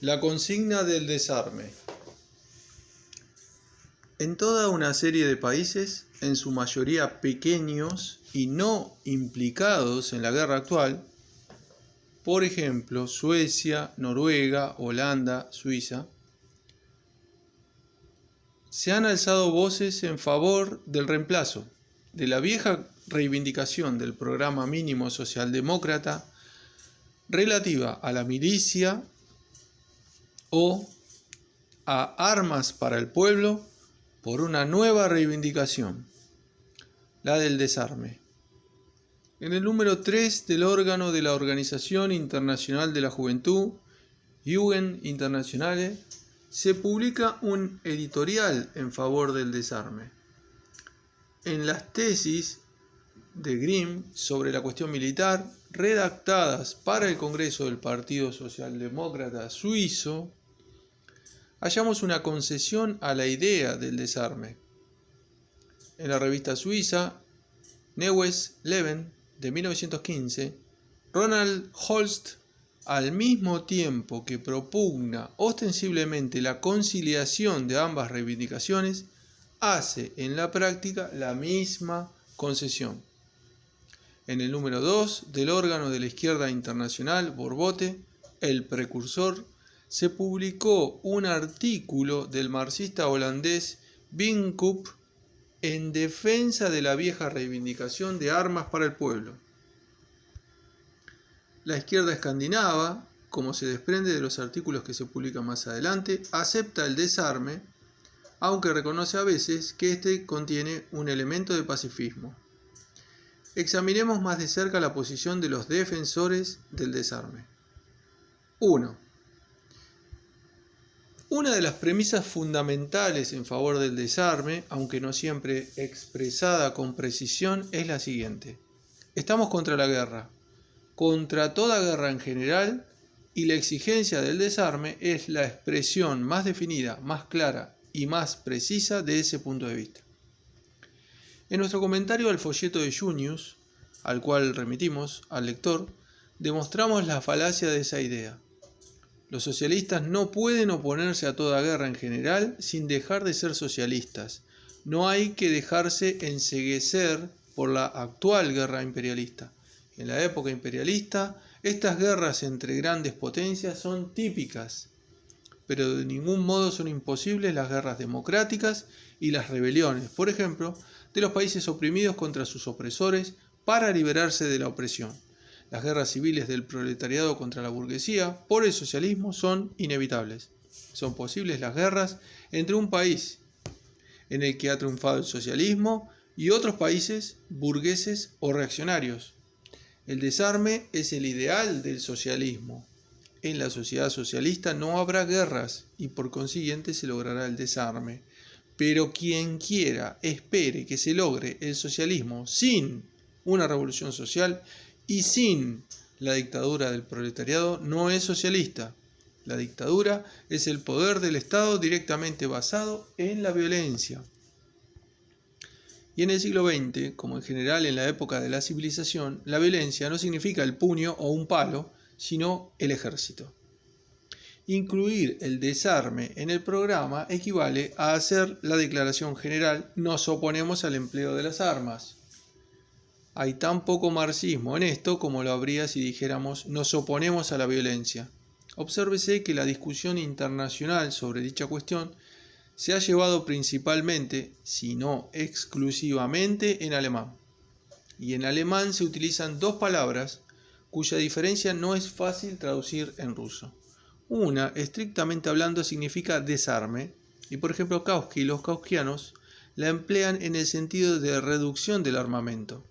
La consigna del desarme. En toda una serie de países, en su mayoría pequeños y no implicados en la guerra actual, por ejemplo, Suecia, Noruega, Holanda, Suiza, se han alzado voces en favor del reemplazo de la vieja reivindicación del programa mínimo socialdemócrata relativa a la milicia o a armas para el pueblo por una nueva reivindicación, la del desarme. En el número 3 del órgano de la Organización Internacional de la Juventud, Jugend Internationale, se publica un editorial en favor del desarme. En las tesis de Grimm sobre la cuestión militar, redactadas para el Congreso del Partido Socialdemócrata Suizo, hallamos una concesión a la idea del desarme. En la revista suiza Neues Leben de 1915, Ronald Holst, al mismo tiempo que propugna ostensiblemente la conciliación de ambas reivindicaciones, hace en la práctica la misma concesión. En el número 2 del órgano de la izquierda internacional, Borbote, el precursor, se publicó un artículo del marxista holandés Wynkoop en defensa de la vieja reivindicación de armas para el pueblo. La izquierda escandinava, como se desprende de los artículos que se publican más adelante, acepta el desarme, aunque reconoce a veces que este contiene un elemento de pacifismo. Examinemos más de cerca la posición de los defensores del desarme. 1. Una de las premisas fundamentales en favor del desarme, aunque no siempre expresada con precisión, es la siguiente. Estamos contra la guerra, contra toda guerra en general, y la exigencia del desarme es la expresión más definida, más clara y más precisa de ese punto de vista. En nuestro comentario al folleto de Junius, al cual remitimos al lector, demostramos la falacia de esa idea. Los socialistas no pueden oponerse a toda guerra en general sin dejar de ser socialistas. No hay que dejarse enceguecer por la actual guerra imperialista. En la época imperialista, estas guerras entre grandes potencias son típicas, pero de ningún modo son imposibles las guerras democráticas y las rebeliones, por ejemplo, de los países oprimidos contra sus opresores para liberarse de la opresión. Las guerras civiles del proletariado contra la burguesía por el socialismo son inevitables. Son posibles las guerras entre un país en el que ha triunfado el socialismo y otros países burgueses o reaccionarios. El desarme es el ideal del socialismo. En la sociedad socialista no habrá guerras y por consiguiente se logrará el desarme. Pero quien quiera, espere que se logre el socialismo sin una revolución social y sin la dictadura del proletariado, no es socialista. La dictadura es el poder del Estado directamente basado en la violencia. Y en el siglo XX, como en general en la época de la civilización, la violencia no significa el puño o un palo, sino el ejército. Incluir el desarme en el programa equivale a hacer la declaración general: nos oponemos al empleo de las armas. Hay tan poco marxismo en esto como lo habría si dijéramos nos oponemos a la violencia. Obsérvese que la discusión internacional sobre dicha cuestión se ha llevado principalmente, si no exclusivamente, en alemán. Y en alemán se utilizan dos palabras cuya diferencia no es fácil traducir en ruso. Una, estrictamente hablando, significa desarme, y por ejemplo Kautsky y los kautsquianos la emplean en el sentido de reducción del armamento.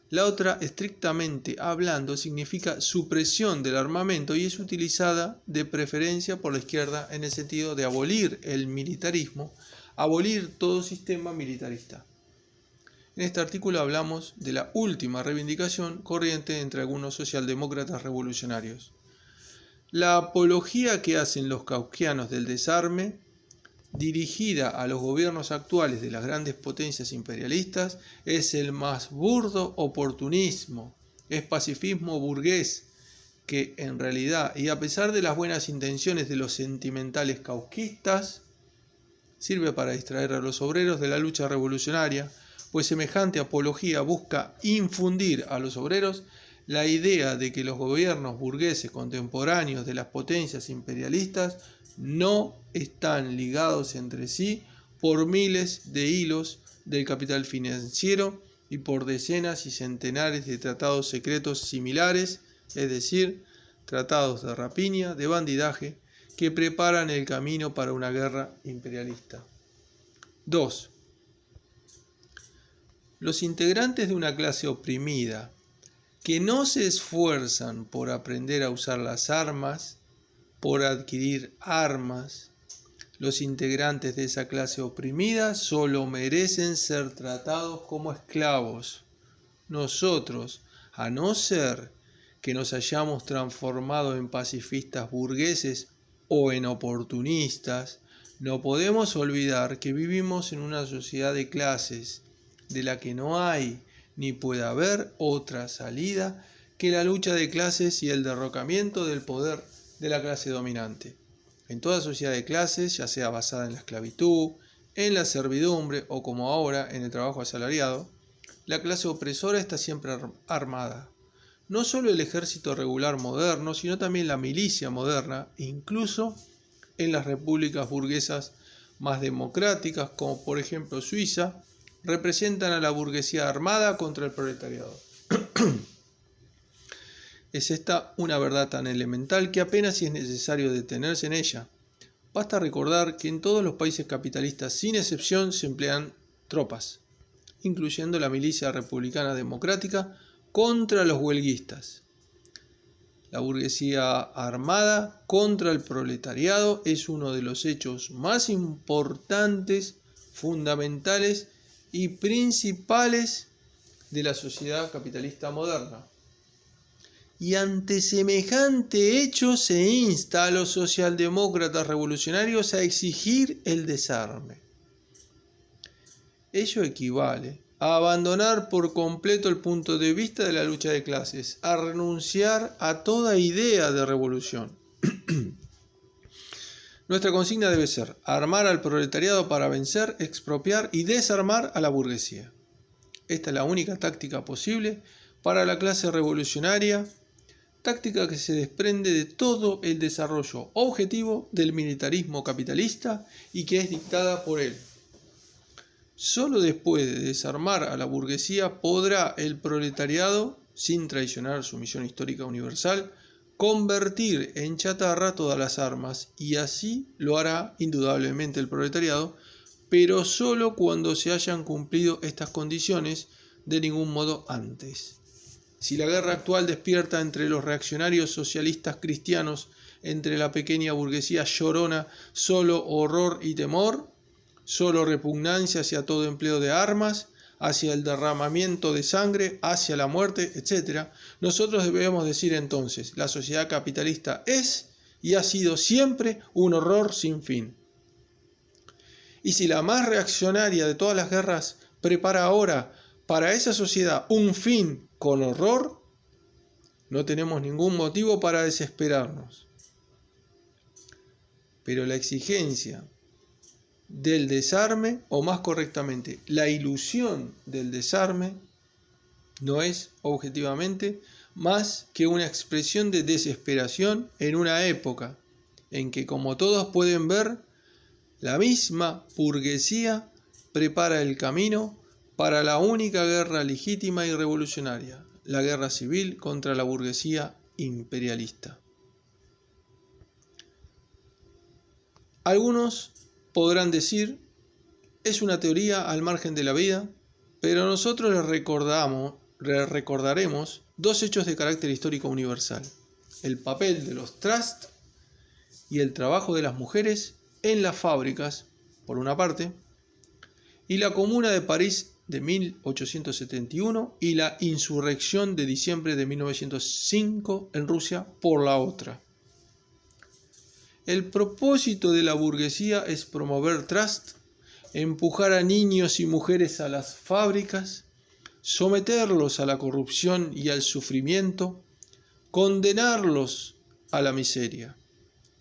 La otra, estrictamente hablando, significa supresión del armamento y es utilizada de preferencia por la izquierda en el sentido de abolir el militarismo, abolir todo sistema militarista. En este artículo hablamos de la última reivindicación corriente entre algunos socialdemócratas revolucionarios. La apología que hacen los kautsquianos del desarme, dirigida a los gobiernos actuales de las grandes potencias imperialistas, es el más burdo oportunismo, es pacifismo burgués que en realidad, y a pesar de las buenas intenciones de los sentimentales cauquistas, sirve para distraer a los obreros de la lucha revolucionaria, pues semejante apología busca infundir a los obreros la idea de que los gobiernos burgueses contemporáneos de las potencias imperialistas no están ligados entre sí por miles de hilos del capital financiero y por decenas y centenares de tratados secretos similares, es decir, tratados de rapiña, de bandidaje, que preparan el camino para una guerra imperialista. 2. Los integrantes de una clase oprimida que no se esfuerzan por aprender a usar las armas, por adquirir armas, los integrantes de esa clase oprimida solo merecen ser tratados como esclavos. Nosotros, a no ser que nos hayamos transformado en pacifistas burgueses o en oportunistas, no podemos olvidar que vivimos en una sociedad de clases, de la que no hay ni puede haber otra salida que la lucha de clases y el derrocamiento del poder de la clase dominante. En toda sociedad de clases, ya sea basada en la esclavitud, en la servidumbre o como ahora en el trabajo asalariado, la clase opresora está siempre armada. No solo el ejército regular moderno, sino también la milicia moderna, incluso en las repúblicas burguesas más democráticas, como por ejemplo Suiza, representan a la burguesía armada contra el proletariado. Es esta una verdad tan elemental que apenas si es necesario detenerse en ella. Basta recordar que en todos los países capitalistas, sin excepción, se emplean tropas, incluyendo la milicia republicana democrática, contra los huelguistas. La burguesía armada contra el proletariado es uno de los hechos más importantes, fundamentales y principales de la sociedad capitalista moderna. Y ante semejante hecho se insta a los socialdemócratas revolucionarios a exigir el desarme. Ello equivale a abandonar por completo el punto de vista de la lucha de clases, a renunciar a toda idea de revolución. Nuestra consigna debe ser armar al proletariado para vencer, expropiar y desarmar a la burguesía. Esta es la única táctica posible para la clase revolucionaria, táctica que se desprende de todo el desarrollo objetivo del militarismo capitalista y que es dictada por él. Solo después de desarmar a la burguesía podrá el proletariado, sin traicionar su misión histórica universal, convertir en chatarra todas las armas, y así lo hará indudablemente el proletariado, pero solo cuando se hayan cumplido estas condiciones, de ningún modo antes. Si la guerra actual despierta entre los reaccionarios socialistas cristianos, entre la pequeña burguesía llorona, solo horror y temor, solo repugnancia hacia todo empleo de armas, hacia el derramamiento de sangre, hacia la muerte, etc., nosotros debemos decir entonces, la sociedad capitalista es y ha sido siempre un horror sin fin. Y si la más reaccionaria de todas las guerras prepara ahora para esa sociedad un fin con horror, no tenemos ningún motivo para desesperarnos. Pero la exigencia del desarme, o más correctamente, la ilusión del desarme, no es objetivamente más que una expresión de desesperación en una época en que, como todos pueden ver, la misma burguesía prepara el camino para la única guerra legítima y revolucionaria, la guerra civil contra la burguesía imperialista. Algunos podrán decir, es una teoría al margen de la vida, pero nosotros les recordaremos dos hechos de carácter histórico universal: el papel de los trusts y el trabajo de las mujeres en las fábricas, por una parte, y la Comuna de París de 1871 y la insurrección de diciembre de 1905 en Rusia, por la otra. El propósito de la burguesía es promover trust, empujar a niños y mujeres a las fábricas, someterlos a la corrupción y al sufrimiento, condenarlos a la miseria.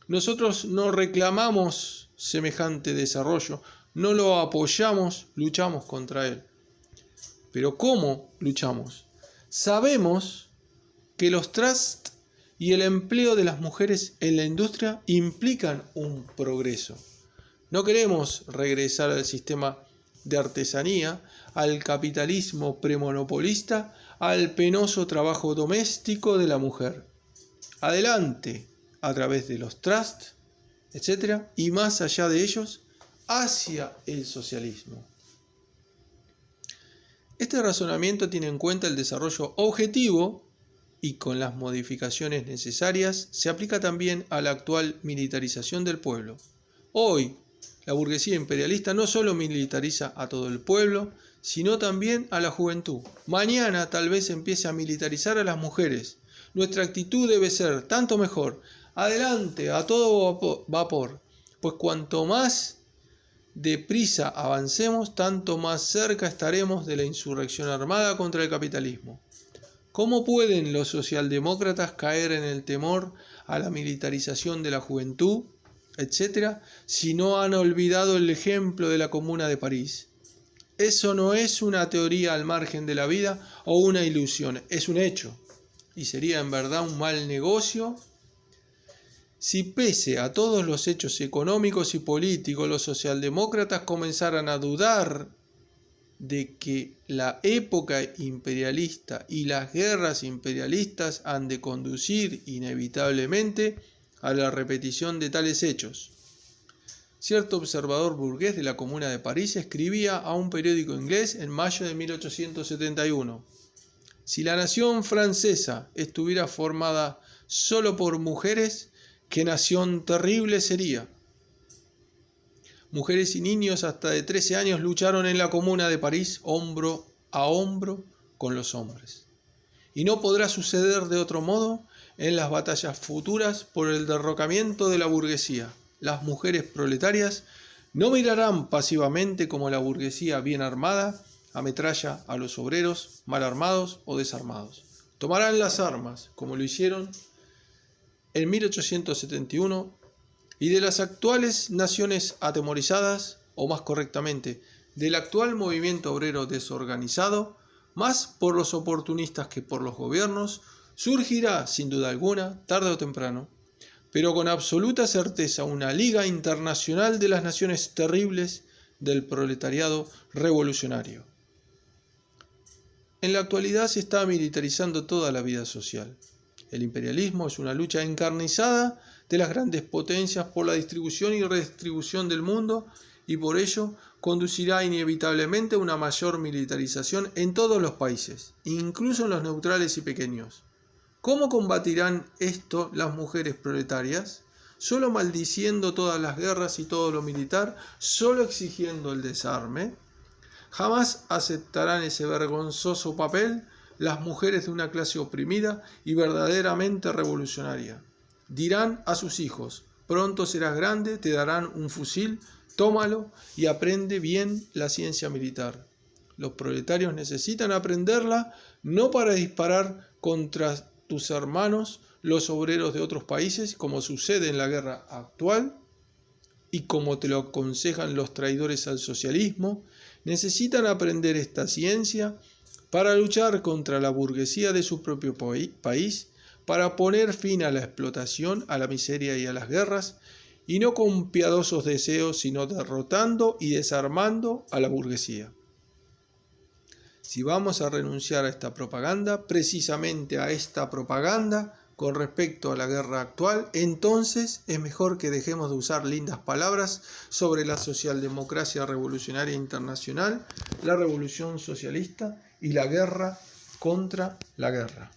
Nosotros no reclamamos semejante desarrollo, no lo apoyamos, luchamos contra él. Pero ¿cómo luchamos? Sabemos que los trusts y el empleo de las mujeres en la industria implican un progreso. No queremos regresar al sistema de artesanía, al capitalismo premonopolista, al penoso trabajo doméstico de la mujer. Adelante, a través de los trusts, etc., y más allá de ellos, hacia el socialismo. Este razonamiento tiene en cuenta el desarrollo objetivo y con las modificaciones necesarias se aplica también a la actual militarización del pueblo. Hoy, la burguesía imperialista no solo militariza a todo el pueblo, sino también a la juventud. Mañana tal vez empiece a militarizar a las mujeres. Nuestra actitud debe ser tanto mejor. Adelante, a todo vapor, pues cuanto más deprisa avancemos, tanto más cerca estaremos de la insurrección armada contra el capitalismo. ¿Cómo pueden los socialdemócratas caer en el temor a la militarización de la juventud, etcétera, si no han olvidado el ejemplo de la Comuna de París? Eso no es una teoría al margen de la vida o una ilusión, es un hecho. Y sería en verdad un mal negocio si pese a todos los hechos económicos y políticos los socialdemócratas comenzaran a dudar de que la época imperialista y las guerras imperialistas han de conducir inevitablemente a la repetición de tales hechos. Cierto observador burgués de la Comuna de París escribía a un periódico inglés en mayo de 1871: si la nación francesa estuviera formada solo por mujeres, ¿qué nación terrible sería? Mujeres y niños hasta de 13 años lucharon en la Comuna de París hombro a hombro con los hombres. Y no podrá suceder de otro modo en las batallas futuras por el derrocamiento de la burguesía. Las mujeres proletarias no mirarán pasivamente como la burguesía bien armada ametralla a los obreros mal armados o desarmados. Tomarán las armas, como lo hicieron en 1871, y de las actuales naciones atemorizadas, o más correctamente, del actual movimiento obrero desorganizado, más por los oportunistas que por los gobiernos, surgirá, sin duda alguna, tarde o temprano, pero con absoluta certeza, una liga internacional de las naciones terribles del proletariado revolucionario. En la actualidad se está militarizando toda la vida social. El imperialismo es una lucha encarnizada de las grandes potencias por la distribución y redistribución del mundo y por ello conducirá inevitablemente a una mayor militarización en todos los países, incluso en los neutrales y pequeños. ¿Cómo combatirán esto las mujeres proletarias? ¿Solo maldiciendo todas las guerras y todo lo militar? ¿Solo exigiendo el desarme? Jamás aceptarán ese vergonzoso papel las mujeres de una clase oprimida y verdaderamente revolucionaria. Dirán a sus hijos: pronto serás grande, te darán un fusil, tómalo y aprende bien la ciencia militar. Los proletarios necesitan aprenderla no para disparar contra tus hermanos, los obreros de otros países, como sucede en la guerra actual y como te lo aconsejan los traidores al socialismo. Necesitan aprender esta ciencia para luchar contra la burguesía de su propio país, para poner fin a la explotación, a la miseria y a las guerras, y no con piadosos deseos, sino derrotando y desarmando a la burguesía. Si vamos a renunciar a esta propaganda, precisamente a esta propaganda con respecto a la guerra actual, entonces es mejor que dejemos de usar lindas palabras sobre la socialdemocracia revolucionaria internacional, la revolución socialista y la guerra contra la guerra.